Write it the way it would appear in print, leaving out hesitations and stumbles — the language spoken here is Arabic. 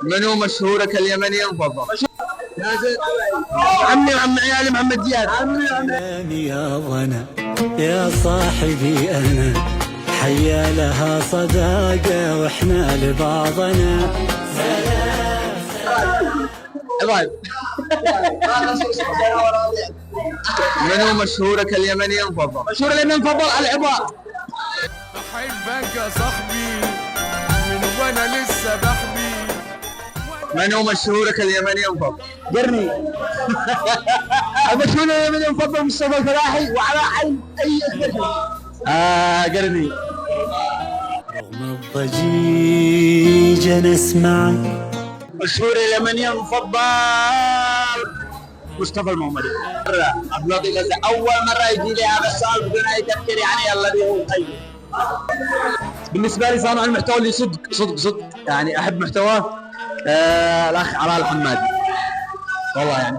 من هو مشهورك اليمني المفضل؟ عمي وعم عيالي محمد زياد. يا ظنا يا صاحبي أنا حيا لها صداقة وإحنا لبعضنا. طيب من هو مشهورك اليمني المفضل؟ مشهور اليمني المفضل العباد. احبك يا صاحبي من وانا لسه بحبي. من هو مشهورك اليمني المفضل؟ قرني. المشهور اليمني المفضل مصطفى الفلاحي وعلى عين اي قرني. رغم الضجيج نسمع. مشهور اليمني المفضل مصطفى المومري. اول مره يجي لي هذا السؤال بدون اي تفكير، يعني الذي هو طيب. بالنسبه لي صانع المحتوى اللي صدق يعني احب محتواه الاخ علاء الحمادي والله يعني.